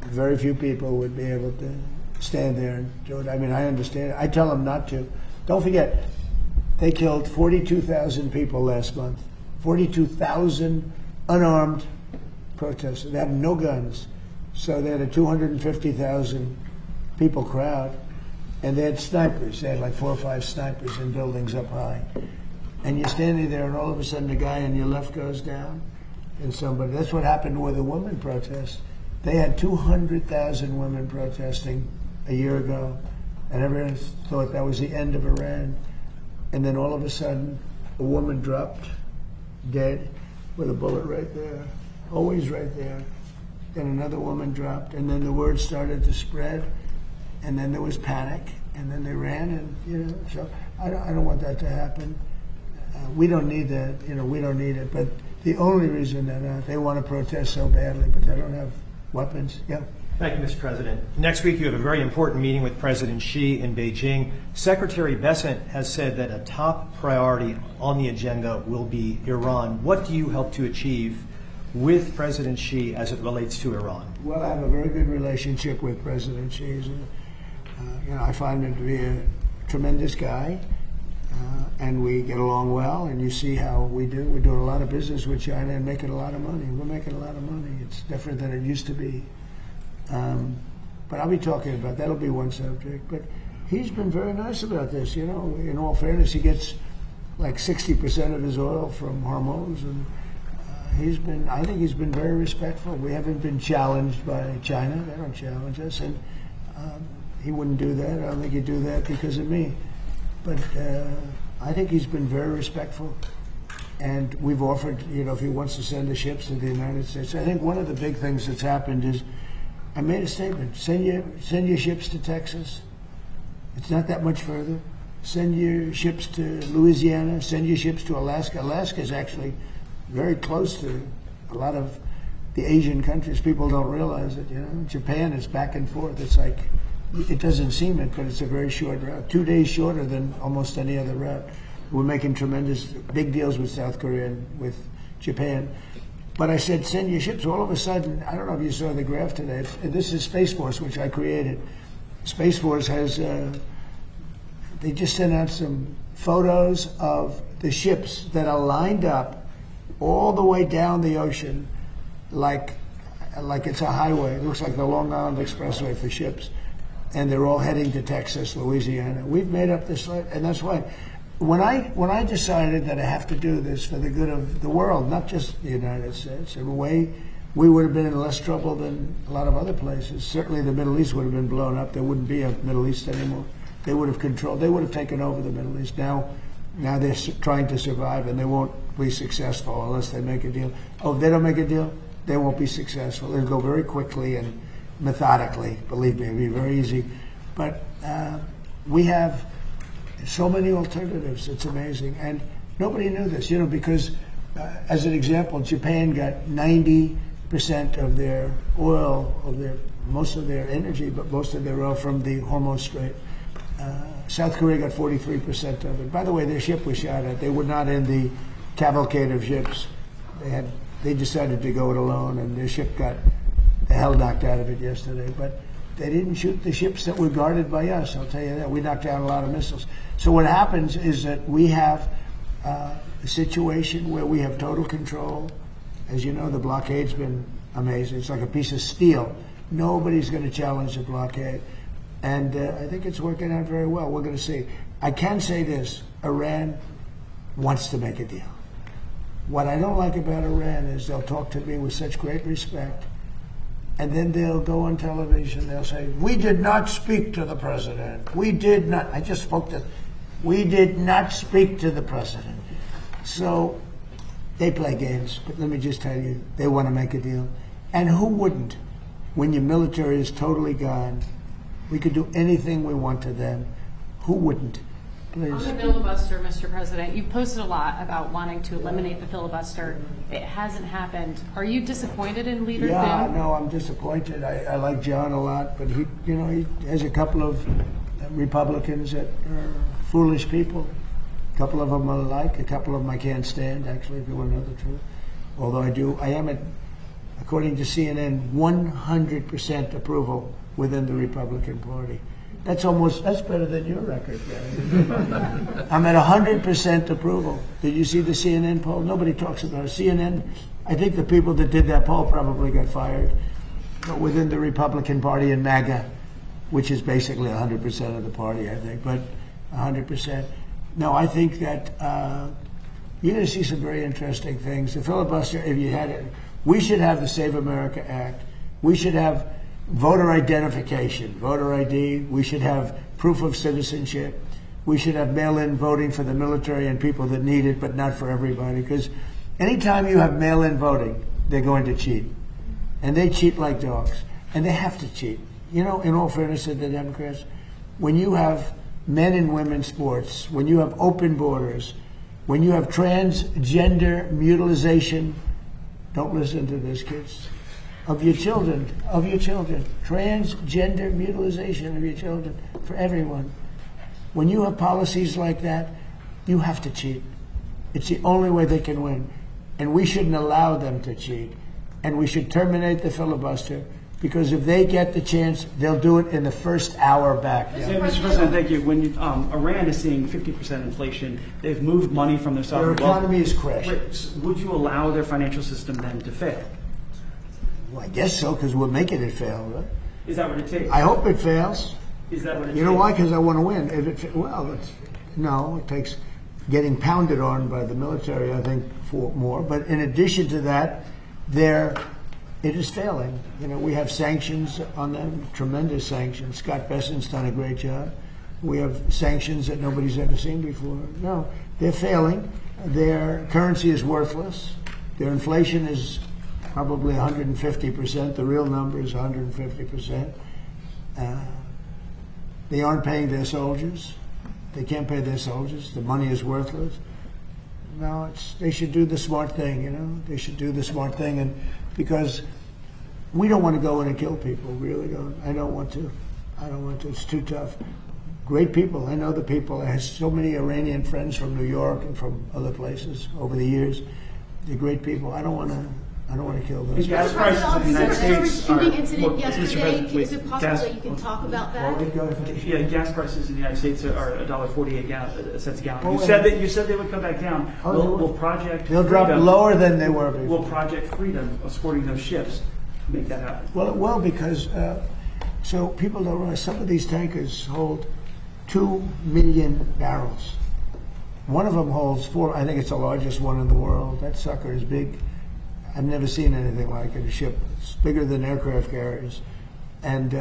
very few people would be able to stand there and do it. I mean, I understand it. I tell them not to. Don't forget, they killed 42,000 people last month. 42,000 unarmed protesters. They have no guns. So they had a 250,000 people crowd, and they had snipers. They had like 4 or 5 snipers in buildings up high. And you're standing there, and all of a sudden the guy on your left goes down, and somebody. That's what happened with the women protest. They had 200,000 women protesting a year ago, and everyone thought that was the end of Iran. And then all of a sudden, a woman dropped dead with a bullet right there, always right there. Then another woman dropped, and then the word started to spread, and then there was panic, and then they ran, and so I don't want that to happen. We don't need that, we don't need it. But the only reason that they want to protest so badly, but they don't have weapons. Yeah. Thank you, Mr. President. Next week, you have a very important meeting with President Xi in Beijing. Secretary Bessent has said that a top priority on the agenda will be Iran. What do you hope to achieve with President Xi as it relates to Iran? Well, I have a very good relationship with President Xi. I find him to be a tremendous guy. And we get along well, and you see how we do. We're doing a lot of business with China and making a lot of money. We're making a lot of money. It's different than it used to be. But I'll be talking about that'll be one subject. But he's been very nice about this. In all fairness, he gets like 60% of his oil from Hormuz, and I think he's been very respectful. We haven't been challenged by China. They don't challenge us, and he wouldn't do that. I don't think he'd do that because of me. But I think he's been very respectful, and we've offered, if he wants to send the ships to the United States. I think one of the big things that's happened is I made a statement: send your ships to Texas. It's not that much further. Send your ships to Louisiana. Send your ships to Alaska. Alaska is actually very close to a lot of the Asian countries. People don't realize it. Japan is back and forth. It's like, it doesn't seem it, but it's a very short route. 2 days shorter than almost any other route. We're making tremendous big deals with South Korea and with Japan. But I said, send your ships. All of a sudden, I don't know if you saw the graph today. This is Space Force, which I created. Space Force has, they just sent out some photos of the ships that are lined up all the way down the ocean like it's a highway. It looks like the Long Island Expressway for ships. And they're all heading to Texas, Louisiana. We've made up this, and that's why when I decided that I have to do this for the good of the world, not just the United States, in a way, we would have been in less trouble than a lot of other places. Certainly the Middle East would have been blown up. There wouldn't be a Middle East anymore. They would have taken over the Middle East. Now they're trying to survive, and they won't be successful unless they make a deal. Oh, if they don't make a deal, they won't be successful. It'll go very quickly and methodically. Believe me, it'll be very easy. But we have so many alternatives. It's amazing. And nobody knew this, because as an example, Japan got 90% of their oil, most of their energy, but most of their oil from the Hormuz Strait. South Korea got 43% of it. By the way, their ship was shot at. They were not in the cavalcade of ships. They decided to go it alone, and their ship got the hell knocked out of it yesterday. But they didn't shoot the ships that were guarded by us, I'll tell you that. We knocked down a lot of missiles. So what happens is that we have a situation where we have total control. As you know, the blockade's been amazing. It's like a piece of steel. Nobody's going to challenge the blockade. And I think it's working out very well. We're going to see. I can say this. Iran wants to make a deal. What I don't like about Iran is they'll talk to me with such great respect, and then they'll go on television. They'll say, we did not speak to the president. We did not. I just spoke to. We did not speak to the president. So they play games. But let me just tell you, they want to make a deal. And who wouldn't? When your military is totally gone, we could do anything we want to them. Who wouldn't? Please. On the filibuster, Mr. President, you've posted a lot about wanting to eliminate the filibuster. It hasn't happened. Are you disappointed in Leader Thune? Yeah, no, I'm disappointed. I like John a lot, but he has a couple of Republicans that are foolish people. A couple of them I like. A couple of them I can't stand, actually, if you want to know the truth. Although I am, according to CNN, 100% approval within the Republican Party. That's better than your record, Gary. I'm at 100% approval. Did you see the CNN poll? Nobody talks about it. CNN, I think the people that did that poll probably got fired. But within the Republican Party in MAGA, which is basically 100% of the party, I think, but 100%. No, I think that you're going to see some very interesting things. The filibuster, if you had it, we should have the Save America Act. We should have voter identification, voter ID. We should have proof of citizenship. We should have mail-in voting for the military and people that need it, but not for everybody. Because anytime you have mail-in voting, they're going to cheat. And they cheat like dogs. And they have to cheat. In all fairness to the Democrats, when you have men and women sports, when you have open borders, when you have transgender mutilization, don't listen to this, kids, of your children, transgender mutilization of your children for everyone. When you have policies like that, you have to cheat. It's the only way they can win. And we shouldn't allow them to cheat. And we should terminate the filibuster, because if they get the chance, they'll do it in the first hour back. Yeah, Mr. President, thank you. When Iran is seeing 50% inflation, they've moved money from their sovereign Their economy is crashing. Would you allow their financial system then to fail? Well, I guess so, because we're making it fail, right? Is that what it takes? I hope it fails. Is that what it takes? You know why? Because I want to win. It takes getting pounded on by the military, I think, for more. But in addition to that, it is failing. We have sanctions on them, tremendous sanctions. Scott Bessent's done a great job. We have sanctions that nobody's ever seen before. No, they're failing. Their currency is worthless. Their inflation is probably 150%. The real number is 150%. They aren't paying their soldiers. They can't pay their soldiers. The money is worthless. No, they should do the smart thing, They should do the smart thing, and because we don't want to go in and kill people, really don't. I don't want to. It's too tough. Great people. I know the people. I have so many Iranian friends from New York and from other places over the years. They're great people. I don't want to I don't want to kill The those. gas prices in the United There was a States are. shooting incident Mr. yesterday. President, Is it possible that you can talk about that? Yeah, gas prices in the United States are $1.48 cents a gallon. Oh, You said they would come back down. Oh, they will. Will Project They'll drop Freedom- lower than they were before. Will Project Freedom, supporting those ships, make that happen? Well, it will, because so people don't realize some of these tankers hold 2 million barrels. One of them holds 4. I think it's the largest one in the world. That sucker is big. I've never seen anything like it. A ship. It's bigger than aircraft carriers, and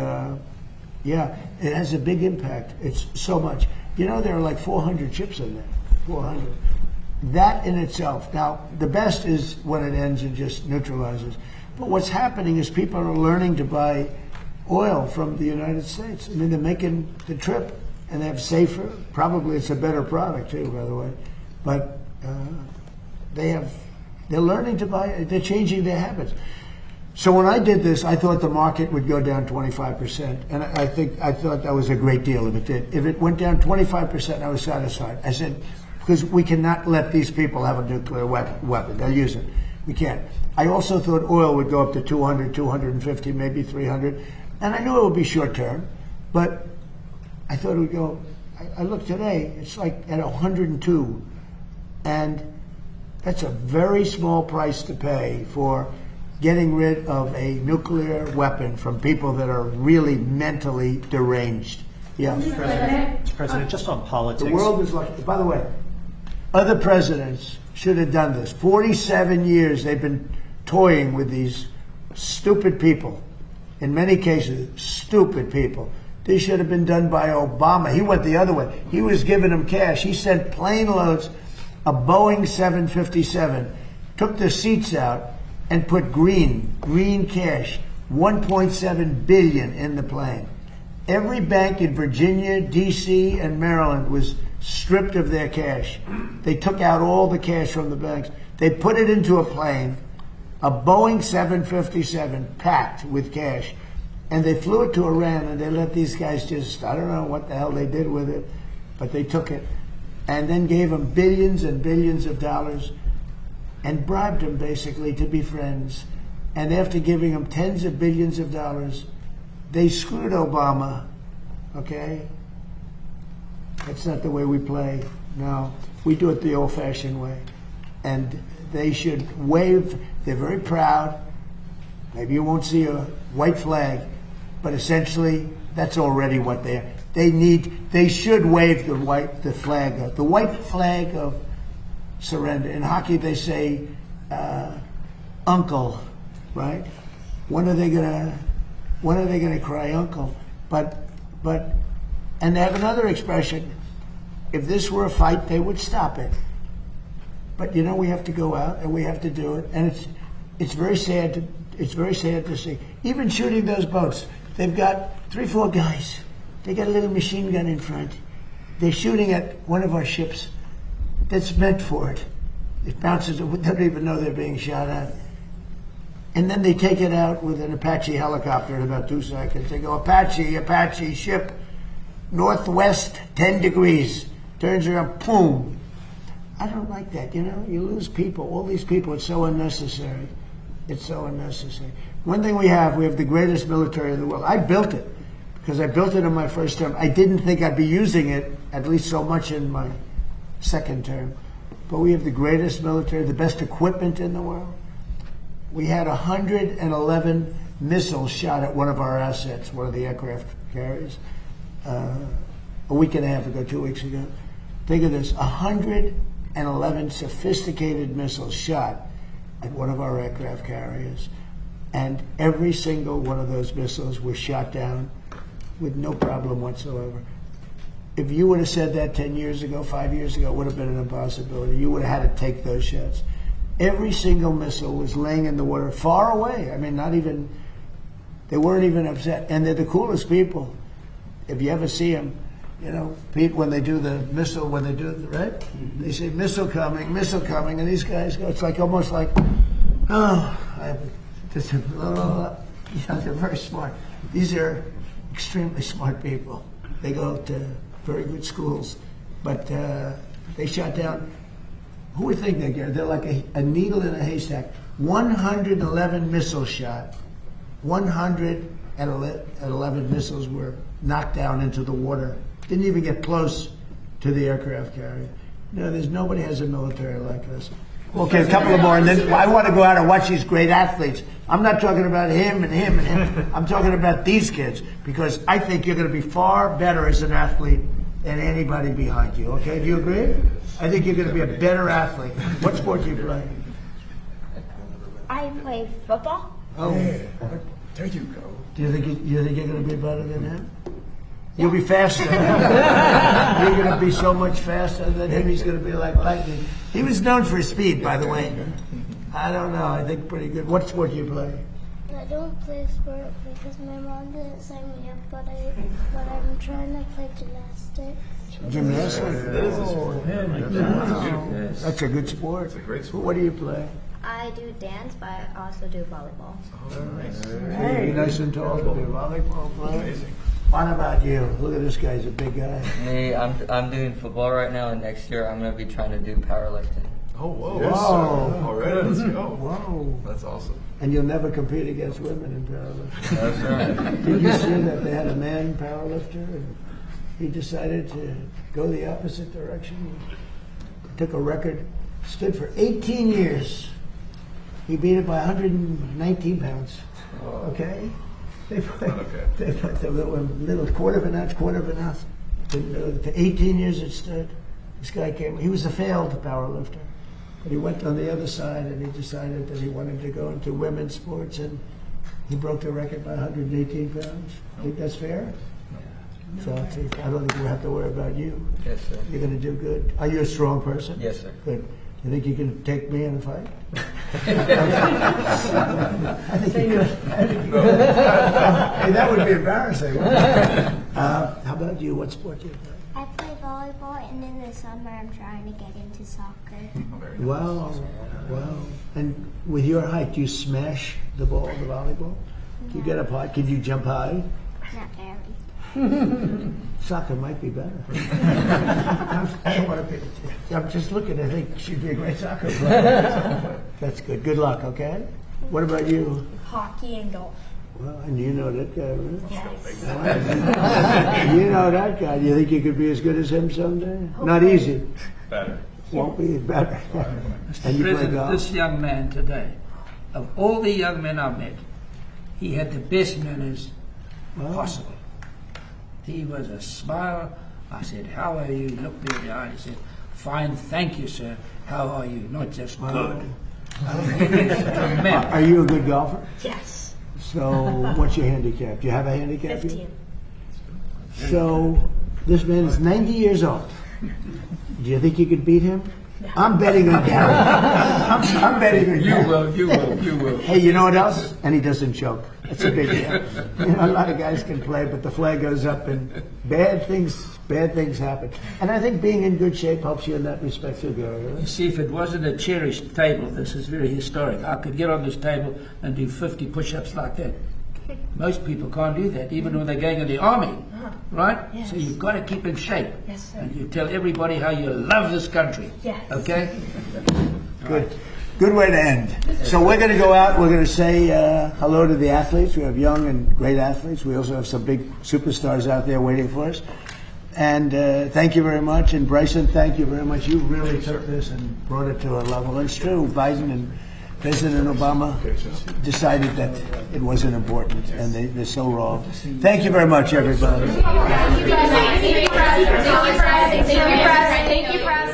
yeah, it has a big impact. It's so much. You know, there are like 400 ships in there. 400. That in itself. Now, the best is when it ends and just neutralizes. But what's happening is people are learning to buy oil from the United States. I mean, they're making the trip, and they have safer. Probably it's a better product too, by the way. But they're learning to buy. They're changing their habits. So when I did this, I thought the market would go down 25%, and I thought that was a great deal if it did. If it went down 25%, I was satisfied. I said, because we cannot let these people have a nuclear weapon. They'll use it. We can't. I also thought oil would go up to 200, 250, maybe 300, and I knew it would be short term, but I thought it would go. I looked today; it's like at 102, and that's a very small price to pay for getting rid of a nuclear weapon from people that are really mentally deranged. Yeah. Mr. President, just on politics. The world is lucky. By the way, other presidents should have done this. 47 years they've been toying with these stupid people. In many cases, stupid people. This should have been done by Obama. He went the other way. He was giving them cash. He sent plane loads, a Boeing 757, took the seats out, and put green cash, $1.7 billion in the plane. Every bank in Virginia, D.C., and Maryland was stripped of their cash. They took out all the cash from the banks. They put it into a plane, a Boeing 757 packed with cash, and they flew it to Iran, and they let these guys just, I don't know what the hell they did with it, but they took it and then gave them billions and billions of dollars and bribed them basically to be friends. And after giving them tens of billions of dollars, they screwed Obama, okay? That's not the way we play. No, we do it the old-fashioned way. And they should wave. They're very proud. Maybe you won't see a white flag, but essentially that's already what they should wave the white flag of surrender. In hockey, they say, "Uncle," right? When are they gonna cry uncle? But, and they have another expression. If this were a fight, they would stop it. But you know, we have to go out and we have to do it, and it's very sad. It's very sad to see. Even shooting those boats, they've got 3-4 guys. They got a little machine gun in front. They're shooting at one of our ships that's meant for it. It bounces. They don't even know they're being shot at. And then they take it out with an Apache helicopter in about 2 seconds. They go, Apache, ship, northwest, 10 degrees. Turns around, boom. I don't like that, you know? You lose people. All these people, it's so unnecessary. It's so unnecessary. One thing we have the greatest military in the world. I built it because I built it in my first term. I didn't think I'd be using it at least so much in my second term. But we have the greatest military, the best equipment in the world. We had 111 missiles shot at one of our assets, one of the aircraft carriers, a week and a half ago, 2 weeks ago. Think of this, 111 sophisticated missiles shot at one of our aircraft carriers. And every single one of those missiles was shot down with no problem whatsoever. If you would have said that 10 years ago, 5 years ago, it would have been an impossibility. You would have had to take those shots. Every single missile was laying in the water far away. I mean, they weren't even upset. And they're the coolest people. If you ever see them, you know, Pete, when they do the missile, right? They say, missile coming, and these guys go, it's like almost like, they're very smart. These are extremely smart people. They go to very good schools, but they shot down Who would think they get? They're like a needle in a haystack. 111 missile shot. 111 missiles were knocked down into the water. Didn't even get close to the aircraft carrier. No, there's nobody has a military like us. Okay, a couple of more, and then I want to go out and watch these great athletes. I'm not talking about him and him and him. I'm talking about these kids, because I think you're going to be far better as an athlete than anybody behind you. Okay, do you agree? I think you're going to be a better athlete. What sport do you play? I play football. Oh, there you go. Do you think you're going to be better than him? You'll be faster. You're going to be so much faster than him. He's going to be like lightning. He was known for his speed, by the way. I don't know. I think pretty good. What sport do you play? I don't play sport because my mom didn't sign me up, but I'm trying to play gymnastics. Gymnastics? That's a good sport. It's a great sport. What do you play? I do dance, but I also do volleyball. Hey, you're nice and tall to be a volleyball player. Amazing. What about you? Look at this guy. He's a big guy. Hey, I'm doing football right now, and next year I'm going to be trying to do powerlifting. Oh, whoa. Yes, Whoa. All right, let's go. Whoa. That's awesome. And you'll never compete against women in powerlifting. That's right. Did you see that they had a man powerlifter and he decided to go the opposite direction? He took a record, stood for 18 years. He beat it by 119 pounds. Okay? They put the little quarter of an ounce. For 18 years it stood. This guy came, he was a failed powerlifter. But he went on the other side and he decided that he wanted to go into women's sports, and he broke the record by 118 pounds. Think that's fair? So I don't think we'll have to worry about you. Yes, sir. You're going to do good. Are you a strong person? Yes, sir. Good. You think you can take me in a fight? I think you could. Hey, that would be embarrassing. How about you? What sport do you play? I play volleyball, and in the summer I'm trying to get into soccer. Wow. And with your height, do you smash the ball, the volleyball? Do you get up high? Can you jump high? Not very. Soccer might be better. I don't want to be. I'm just looking. I think she'd be a great soccer player. That's good. Good luck. Okay. What about you? Hockey and golf. Well, and you know that guy, right? Yes. You know that guy. Do you think you could be as good as him someday? Not easy. Better. Won't be better. Mr. And you play President, golf? this young man today, of all the young men I've met, he had the best manners possible. He was a smile. I said, "How are you?" He looked me in the eye and said, "Fine, thank you, sir. How are you?" Not just good. Are you a good golfer? Yes. So, what's your handicap? Do you have a handicap? 15. So, this man is 90 years old. Do you think you could beat him? I'm betting on Gary. I'm betting on Gary. You will. Hey, you know what else? And he doesn't choke. It's a big deal. You know, a lot of guys can play, but the flag goes up and bad things happen. And I think being in good shape helps you in that respect too, Gary. Right? You see, if it wasn't a cherished table, this is very historic. I could get on this table and do 50 push-ups like that. Most people can't do that, even when they're going in the army, right? Yes. So you've got to keep in shape. Yes, sir. And you tell everybody how you love this country. Yes. Okay? Good. Good way to end. So we're going to go out. We're going to say hello to the athletes. We have young and great athletes. We also have some big superstars out there waiting for us. And thank you very much. And Bryson, thank you very much. You really took this and brought it to a level. And it's true. Biden and President Obama decided that it wasn't important, and they're so wrong. Thank you very much, everybody. Thank you, President. Thank you, President. Thank you, President.